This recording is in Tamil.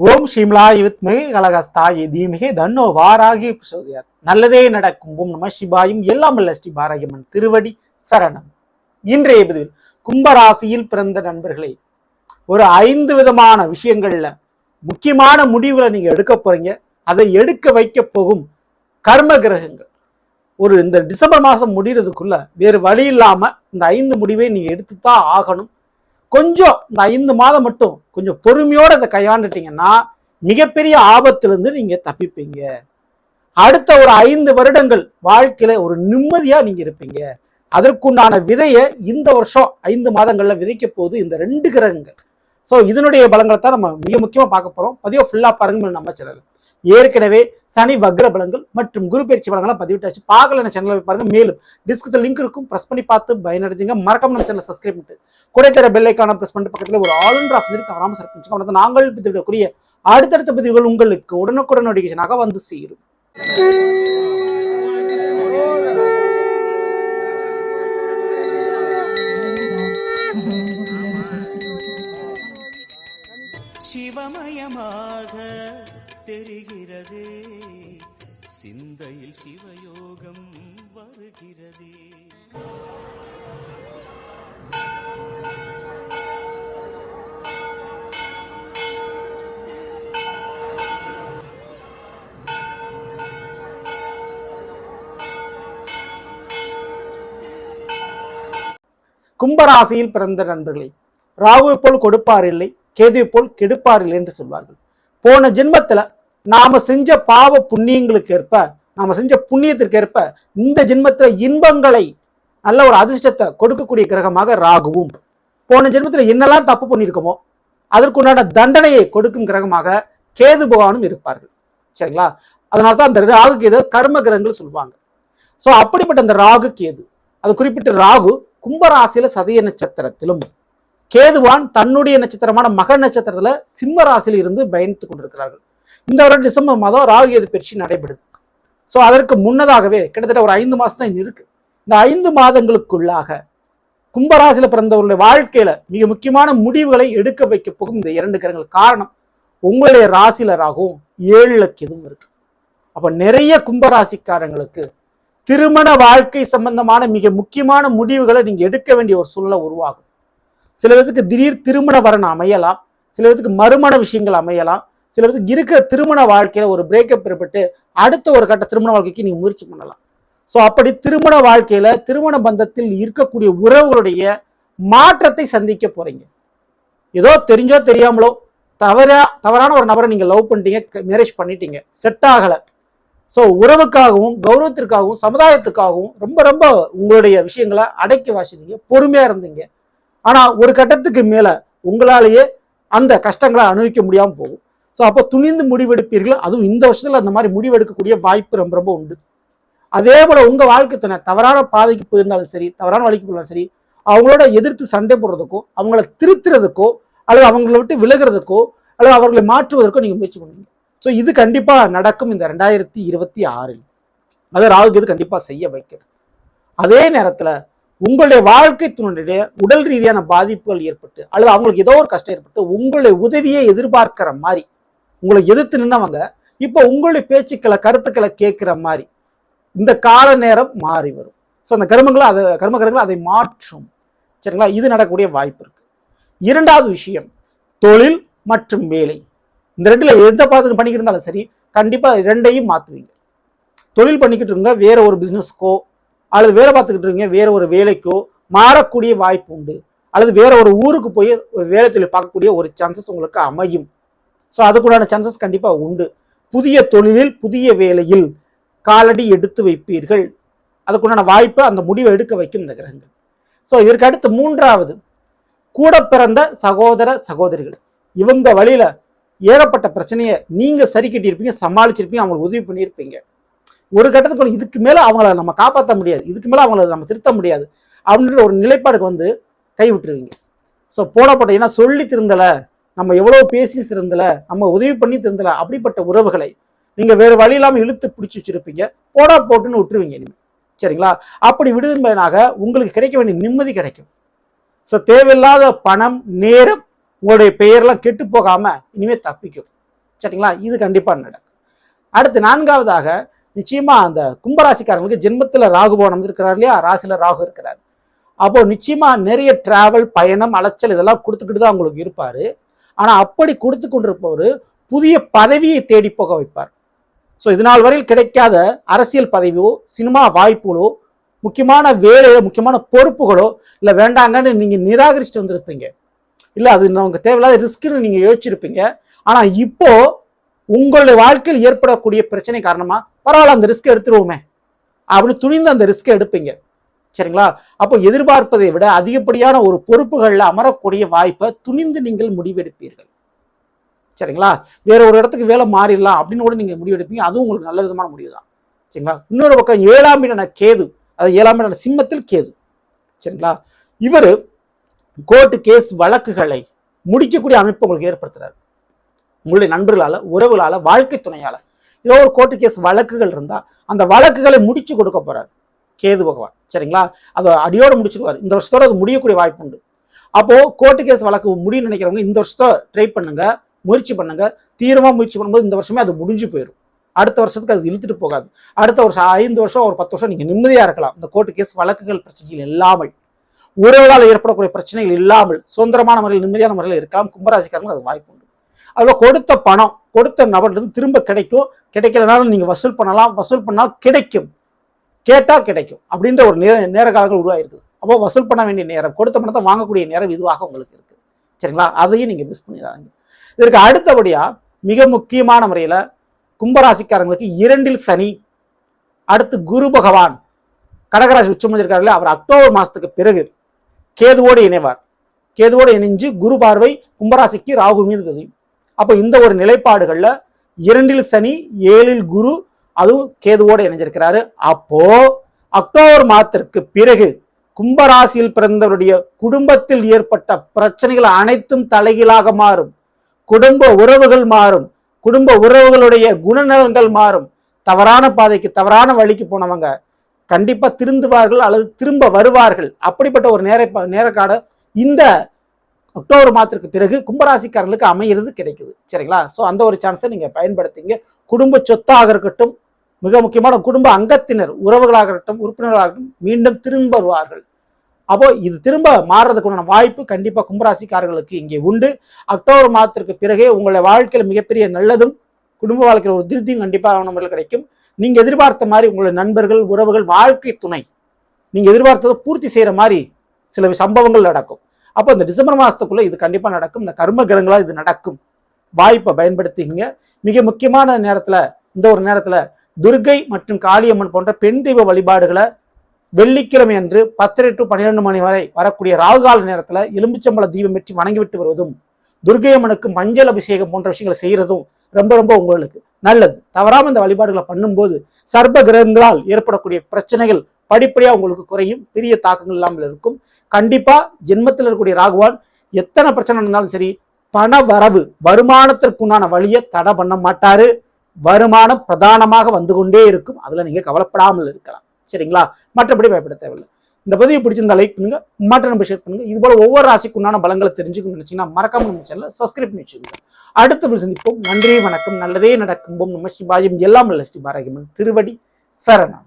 ஓம் ஸ்ரீம்லாய் வித்மிகை கலகஸ்தாயை தீமிகை தன்னோ வாராகி பிரசோதயாத். நல்லதே நடக்கும். ஓம் நம சிவாயும். எல்லாம் அல்ல ஸ்ரீ பாரகியம்மன் திருவடி சரணம். இன்றைய பதிவில் கும்பராசியில் பிறந்த நண்பர்களே, ஒரு 5 விதமான விஷயங்கள்ல முக்கியமான முடிவுகளை நீங்க எடுக்க போறீங்க. அதை எடுக்க வைக்க போகும் கர்ம கிரகங்கள் இந்த டிசம்பர் மாசம் முடிகிறதுக்குள்ள வேறு வழி இல்லாம இந்த 5 முடிவை நீங்க எடுத்துதான் ஆகணும். கொஞ்சம் இந்த 5 மாதம் மட்டும் கொஞ்சம் பொறுமையோட அதை கையாண்டுட்டீங்கன்னா மிகப்பெரிய ஆபத்திலிருந்து நீங்க தப்பிப்பீங்க. அடுத்த ஒரு 5 வருடங்கள் வாழ்க்கையில ஒரு நிம்மதியா நீங்க இருப்பீங்க. அதற்குண்டான விதையை இந்த வருஷம் 5 மாதங்கள்ல விதைக்க போகுது இந்த 2 கிரகங்கள். ஸோ இதனுடைய பலங்களை தான் நம்ம மிக முக்கியமா பார்க்க போறோம். பதிவை ஃபுல்லா பாருங்க நம்ம சேனல். ஏற்கனவே சனி வக்ர பலங்கள் மற்றும் குரு பயிற்சி பலங்களை பதிவிட்டாச்சு. பார்க்கல சேனல் பாருங்க. மேலும் டிஸ்கிரிப்ஷன் லிங்க் இருக்கும், பிரஸ் பண்ணி பார்த்து பயனடைஞ்சுங்க. மறக்காம நம்ம சேனல் சப்ஸ்கிரைப் பண்ணிட்டு கூட தர பெல் ஐகானை பிரஸ் பண்ணிட்டு பக்கத்துல ஒரு ஆல் இன் ஆப்ஷன் இருக்கு, அவராம செலக்ட் பண்ணிச்சுங்க. நாங்கள் பதிவிடக்கூடிய அடுத்தடுத்த பதிவுகள் உங்களுக்கு உடனுக்குடன் நோட்டிஃபிகேஷனாக வந்து சேரும். சிவமயமாக தெரிகிறதே, சிந்தையில் சிவயோகம் வருகிறதே. கும்பராசியில் பிறந்த நண்பர்களே, ராகுவை போல் கொடுப்பார் இல்லை, கேதுவை போல் கெடுப்பார் இல்லை என்று சொல்வார்கள். போன ஜென்மத்துல நாம செஞ்ச பாவ புண்ணியங்களுக்கு ஏற்ப, நாம செஞ்ச புண்ணியத்திற்கு ஏற்ப இந்த ஜென்மத்துல இன்பங்களை, நல்ல ஒரு அதிர்ஷ்டத்தை கொடுக்கக்கூடிய கிரகமாக ராகுவும், போன ஜென்மத்துல என்னெல்லாம் தப்பு பண்ணியிருக்கோமோ அதற்குண்டான தண்டனையை கொடுக்கும் கிரகமாக கேது பகவானும் இருப்பார்கள். சரிங்களா? அதனால்தான் அந்த ராகு கேது கர்ம கிரகங்கள் சொல்லுவாங்க. ஸோ அப்படிப்பட்ட அந்த ராகு கேது, அது குறிப்பிட்ட ராகு கும்பராசியில சதய நட்சத்திரத்திலும், கேதுவான் தன்னுடைய நட்சத்திரமான மக நட்சத்திரத்துல சிம்ம ராசியில் இருந்து பயணித்துக் கொண்டிருக்கிறார்கள். இந்த வருடம் டிசம்பர் மாதம் ராகு கேது பயிற்சி நடைபெறுது. ஸோ அதற்கு முன்னதாகவே கிட்டத்தட்ட ஒரு 5 மாசம் தான் இருக்கு. இந்த 5 மாதங்களுக்குள்ளாக கும்பராசியில பிறந்தவர்களுடைய வாழ்க்கையில மிக முக்கியமான முடிவுகளை எடுக்க வைக்க போகும் இந்த 2 கிரகங்கள். காரணம், உங்களுடைய ராசியில ராகுவும் 7 கேதுவும் இருக்கு. அப்ப நிறைய கும்பராசிக்காரங்களுக்கு திருமண வாழ்க்கை சம்பந்தமான மிக முக்கியமான முடிவுகளை நீங்க எடுக்க வேண்டிய ஒரு சூழ்நிலை உருவாகும். சில பேருக்கு திடீர் திருமண வரன் அமையலாம், சில பேருக்கு மறுமண விஷயங்கள் அமையலாம், சில பேருக்கு இருக்கிற திருமண வாழ்க்கையில ஒரு பிரேக்கப் ஏற்பட்டு அடுத்த ஒரு கட்ட திருமண வாழ்க்கைக்கு நீங்க முயற்சி பண்ணலாம். ஸோ அப்படி திருமண வாழ்க்கையில திருமண பந்தத்தில் இருக்கக்கூடிய உறவுகளுடைய மாற்றத்தை சந்திக்க போறீங்க. ஏதோ தெரிஞ்சோ தெரியாமலோ தவறான ஒரு நபரை நீங்க லவ் பண்ணிட்டீங்க, மேரேஜ் பண்ணிட்டீங்க, செட் ஆகல. ஸோ உறவுக்காகவும் கௌரவத்திற்காகவும் சமுதாயத்துக்காகவும் ரொம்ப ரொம்ப உங்களுடைய விஷயங்களை அடக்கி வாசிச்சீங்க, பொறுமையா இருந்தீங்க. ஆனா ஒரு கட்டத்துக்கு மேல உங்களாலேயே அந்த கஷ்டங்களை அனுபவிக்க முடியாம போகும். ஸோ அப்போ துணிந்து முடிவெடுப்பீர்கள். அதுவும் இந்த வருஷத்துல அந்த மாதிரி முடிவெடுக்கக்கூடிய வாய்ப்பு ரொம்ப ரொம்ப உண்டு. அதே போல உங்க வாழ்க்கை துணை தவறான பாதைக்கு போயிருந்தாலும் சரி, தவறான வழிக்கு போயிருந்தாலும் சரி, அவங்களோட எதிர்த்து சண்டை போடுறதுக்கோ, அவங்கள திருத்துறதுக்கோ, அல்லது அவங்கள விட்டு விலகிறதுக்கோ, அல்லது அவர்களை மாற்றுவதற்கோ நீங்க முயற்சி பண்ணுவீங்க. ஸோ இது கண்டிப்பா நடக்கும் இந்த 2026. அதை ராகு கேது கண்டிப்பா செய்ய வைக்கும். அதே நேரத்துல உங்களுடைய வாழ்க்கை துணையுடைய உடல் ரீதியான பாதிப்புகள் ஏற்பட்டு, அல்லது அவங்களுக்கு ஏதோ ஒரு கஷ்டம் ஏற்பட்டு உங்களுடைய உதவியை எதிர்பார்க்கிற மாதிரி, உங்களை எதிர்த்து நின்னவங்க இப்போ உங்களுடைய பேச்சுக்களை கருத்துக்களை கேட்கிற மாதிரி இந்த கால நேரம் மாறி வரும். ஸோ அந்த கர்மகிரகங்கள் அதை மாற்றும். சரிங்களா? இது நடக்கக்கூடிய வாய்ப்பு இருக்கு. 2வது விஷயம், தொழில் மற்றும் வேலை. இந்த 2ல எந்த பாதத்துக்கு பண்ணிக்கிட்டு இருந்தாலும் சரி, கண்டிப்பா 2ஐயும் மாற்றுவீங்க. தொழில் பண்ணிக்கிட்டு இருங்க, வேற ஒரு பிசினஸ்க்கோ அல்லது வேலை பார்த்துக்கிட்டு இருக்கீங்க, வேற ஒரு வேலைக்கோ மாறக்கூடிய வாய்ப்பு உண்டு. அல்லது வேற ஒரு ஊருக்கு போய் ஒரு வேலை தொழில் பார்க்கக்கூடிய ஒரு சான்சஸ் உங்களுக்கு அமையும். ஸோ அதுக்குண்டான சான்சஸ் கண்டிப்பா உண்டு. புதிய தொழிலில் புதிய வேலையில் காலடி எடுத்து வைப்பீர்கள். அதுக்குண்டான வாய்ப்பை அந்த முடிவை எடுக்க வைக்கும் இந்த கிரகங்கள். ஸோ இதற்கு அடுத்து 3வது, கூட பிறந்த சகோதர சகோதரிகள். இவங்க வழியில ஏகப்பட்ட பிரச்சனையை நீங்க சரி கட்டியிருப்பீங்க, சமாளிச்சிருப்பீங்க, அவங்களுக்கு உதவி பண்ணியிருப்பீங்க. ஒரு கட்டத்துக்கு இதுக்கு மேல அவங்கள நம்ம காப்பாற்ற முடியாது, இதுக்கு மேல அவங்கள நம்ம திருத்த முடியாது அப்படின்ற ஒரு நிலைப்பாடுக்கு வந்து கைவிட்டுருவீங்க. ஸோ போடப்பட்ட, ஏன்னா சொல்லி திருந்தல, நம்ம எவ்வளவு பேசி திருந்தல, நம்ம உதவி பண்ணி திருந்தல, அப்படிப்பட்ட உறவுகளை நீங்க வேறு வழி இல்லாமல் இழுத்து பிடிச்சி வச்சிருப்பீங்க, போட்டுன்னு விட்டுருவீங்க நீங்க. சரிங்களா? அப்படி விடுதலையாக உங்களுக்கு கிடைக்க வேண்டிய நிம்மதி கிடைக்கும். ஸோ தேவையில்லாத பணம், நேரம், உங்களுடைய பெயர்லாம் கெட்டு போகாம இனிமே தப்பிக்கும். சரிங்களா? இது கண்டிப்பா நடக்கும். அடுத்து 4வதாக நிச்சயமா அந்த கும்பராசிக்காரங்களுக்கு ஜென்மத்தில் ராகு பவனம் இருக்கிறார் இல்லையா, ராசியில ராகு இருக்கிறார். அப்போ நிச்சயமா நிறைய டிராவல், பயணம், அலைச்சல் இதெல்லாம் கொடுத்துக்கிட்டு தான் உங்களுக்கு இருப்பாரு. ஆனா அப்படி கொடுத்து கொண்டிருப்பவர் புதிய பதவியை தேடி போக வைப்பார். ஸோ இதனால் வரையில் கிடைக்காத அரசியல் பதவியோ, சினிமா வாய்ப்புகளோ, முக்கியமான வேலையோ, முக்கியமான பொறுப்புகளோ இல்லை வேண்டாங்கன்னு நீங்கள் நிராகரிச்சுட்டு வந்திருப்பீங்க. இல்லை அது நமக்கு தேவையில்லாத ரிஸ்க்குன்னு நீங்கள் யோசிச்சிருப்பீங்க. ஆனால் இப்போ உங்களுடைய வாழ்க்கையில் ஏற்படக்கூடிய பிரச்சனை காரணமாக பரவாயில்ல அந்த ரிஸ்க் எடுத்துருவோமே அப்படின்னு துணிந்து அந்த ரிஸ்க்கை எடுப்பீங்க. சரிங்களா? அப்போ எதிர்பார்ப்பதை விட அதிகப்படியான ஒரு பொறுப்புகளில் அமரக்கூடிய வாய்ப்பை துணிந்து நீங்கள் முடிவெடுப்பீர்கள். சரிங்களா? வேற ஒரு இடத்துக்கு வேலை மாறிடலாம் அப்படின்னு கூட நீங்க முடிவெடுப்பீங்க. அதுவும் உங்களுக்கு நல்ல விதமான முடிவு தான். சரிங்களா? இன்னொரு பக்கம் 7ஆம் இடன கேது, அது 7ஆம் இடன சிம்மத்தில் கேது. சரிங்களா? இவர் கோர்ட்டு கேஸ் வழக்குகளை முடிக்கக்கூடிய அமைப்பு உங்களுக்கு ஏற்படுத்துறாரு. உங்களுடைய நண்பர்களால, உறவுகளால, வாழ்க்கை துணையால ஏதோ ஒரு கோர்ட்டு கேஸ் வழக்குகள் இருந்தா அந்த வழக்குகளை முடிச்சு கொடுக்க போறாரு கேது பகவான். சரிங்களா? அதை அடியோடு முடிச்சிருவாரு. இந்த வருஷத்தோட அது முடியக்கூடிய வாய்ப்பு உண்டு. அப்போ கோர்ட்டு கேஸ் வழக்கு முடியும் நினைக்கிறவங்க இந்த வருஷத்தை ட்ரை பண்ணுங்க, முயற்சி பண்ணுங்க. தீவிரமா முயற்சி பண்ணும்போது இந்த வருஷமே அது முடிஞ்சு போயிடும். அடுத்த வருஷத்துக்கு அது இழுத்துட்டு போகாது. அடுத்த வருஷம் 5 வருஷம் ஒரு 10 வருஷம் நீங்க நிம்மதியா இருக்கலாம். இந்த கோர்ட்டு கேஸ் வழக்குகள் பிரச்சனைகள் இல்லாமல், உறவுகளால் ஏற்படக்கூடிய பிரச்சனைகள் இல்லாமல் சுதந்திரமான முறையில் நிம்மதியான முறையில் இருக்கலாம். கும்பராசிக்காரங்க அது வாய்ப்பு உண்டு. அதில் கொடுத்த பணம் கொடுத்த நபர்லேருந்து திரும்ப கிடைக்கும். கிடைக்கலனாலும் நீங்க வசூல் பண்ணலாம். வசூல் பண்ணால் கிடைக்கும், கேட்டா கிடைக்கும் அப்படின்ற ஒரு நேர காலங்கள் உருவாயிருக்குது. அப்போ வசூல் பண்ண வேண்டிய நேரம், கொடுத்த பணத்தை வாங்கக்கூடிய நேரம் இதுவாக உங்களுக்கு இருக்கு. சரிங்களா? அதையும் நீங்க மிஸ் பண்ணிடாதீங்க. இதற்கு அடுத்தபடியா மிக முக்கியமான முறையில கும்பராசிக்காரங்களுக்கு 2ல் சனி, அடுத்து குரு பகவான் கடகராசி உச்சம் இருக்காரு. அவர் அக்டோபர் மாசத்துக்கு பிறகு கேதுவோடு இணைவார். கேதுவோடு இணைஞ்சு குரு பார்வை கும்பராசிக்கு ராகு மீது பதியும். அப்போ இந்த ஒரு நிலைப்பாடுகள்ல 2ல் சனி, 7ல் குரு, அதுவும் கேதுவோடு இணைஞ்சிருக்கிறாரு. அப்போ அக்டோபர் மாதத்திற்கு பிறகு கும்பராசியில் பிறந்தவருடைய குடும்பத்தில் ஏற்பட்ட பிரச்சனைகள் அனைத்தும் தலைகீழாக மாறும். குடும்ப உறவுகள் மாறும். குடும்ப உறவுகளுடைய குணநலன்கள் மாறும். தவறான பாதைக்கு, தவறான வழிக்கு போனவங்க கண்டிப்பா திருந்துவார்கள் அல்லது திரும்ப வருவார்கள். அப்படிப்பட்ட ஒரு நேரக்காட இந்த அக்டோபர் மாதத்திற்கு பிறகு கும்பராசிக்காரர்களுக்கு அமைகிறது கிடைக்குது. சரிங்களா? ஸோ அந்த ஒரு சான்ஸை நீங்க பயன்படுத்திங்க. குடும்ப சொத்தாக இருக்கட்டும், மிக முக்கியமான குடும்ப அங்கத்தினர், உறவுகளாக இருக்கட்டும், உறுப்பினர்களாகட்டும் மீண்டும் திரும்ப வருவார்கள். அப்போ இது திரும்ப மாறுறதுக்குண்டான வாய்ப்பு கண்டிப்பா கும்பராசிக்காரர்களுக்கு இங்கே உண்டு. அக்டோபர் மாதத்திற்கு பிறகே உங்களுடைய வாழ்க்கையில மிகப்பெரிய நல்லதும், குடும்ப வாழ்க்கையில் ஒரு திருப்தியும் கண்டிப்பாக நம்மளுக்கு கிடைக்கும். நீங்க எதிர்பார்த்த மாதிரி உங்களுடைய நண்பர்கள், உறவுகள், வாழ்க்கை துணை நீங்க எதிர்பார்த்ததை பூர்த்தி செய்யற மாதிரி சில சம்பவங்கள் நடக்கும். அப்போ இந்த டிசம்பர் மாதத்துக்குள்ள இது கண்டிப்பா நடக்கும். இந்த கர்ம கிரகங்களால் இது நடக்கும். வாய்ப்பை பயன்படுத்திங்க. மிக முக்கியமான நேரத்துல, இந்த ஒரு நேரத்துல துர்கை மற்றும் காளியம்மன் போன்ற பெண் தெய்வ வழிபாடுகளை வெள்ளிக்கிழமை அன்று 10 to 12 மணி வரை வரக்கூடிய ராகுகால நேரத்துல எலும்பிச்சம்பழ தீபம் வெற்றி வணங்கிவிட்டு வருவதும், துர்கை அம்மனுக்கு மஞ்சள் அபிஷேகம் போன்ற விஷயங்களை செய்யறதும் ரொம்ப ரொம்ப உங்களுக்கு நல்லது. தவறாம இந்த வழிபாடுகளை பண்ணும்போது சர்ப கிரகங்களால் ஏற்படக்கூடிய பிரச்சனைகள் படிப்படியா உங்களுக்கு குறையும். பெரிய தாக்கங்கள் இல்லாமல் இருக்கும். கண்டிப்பா ஜென்மத்தில் இருக்கக்கூடிய ராகுவான் எத்தனை பிரச்சனை இருந்தாலும் சரி, பண வரவு, வருமானத்திற்குண்டான வழியை தடை பண்ண மாட்டாரு. வருமானம் பிரதானமாக வந்து கொண்டே இருக்கும். அதுல நீங்க கவலைப்படாமல் இருக்கலாம். சரிங்களா? மற்றபடி பயப்பட தேவையில்லை. இந்த பதிவு பிடிச்சிருந்தா லைக் பண்ணுங்க, மற்ற நம்பர் ஷேர் பண்ணுங்க. இது போல ஒவ்வொரு ராசிக்குண்டான பலங்களை தெரிஞ்சுக்கணும்னு நினைச்சீங்கன்னா மறக்காம நம்ம சேனலை சப்ஸ்கிரைப் பண்ணி வச்சுக்கோங்க. அடுத்த சந்திப்போம். நன்றி, வணக்கம். நல்லதே நடக்கும். நம சிவாயம். எல்லாம் நல்ல ஸ்ரீ பாரகிமன் திருவடி சரணம்.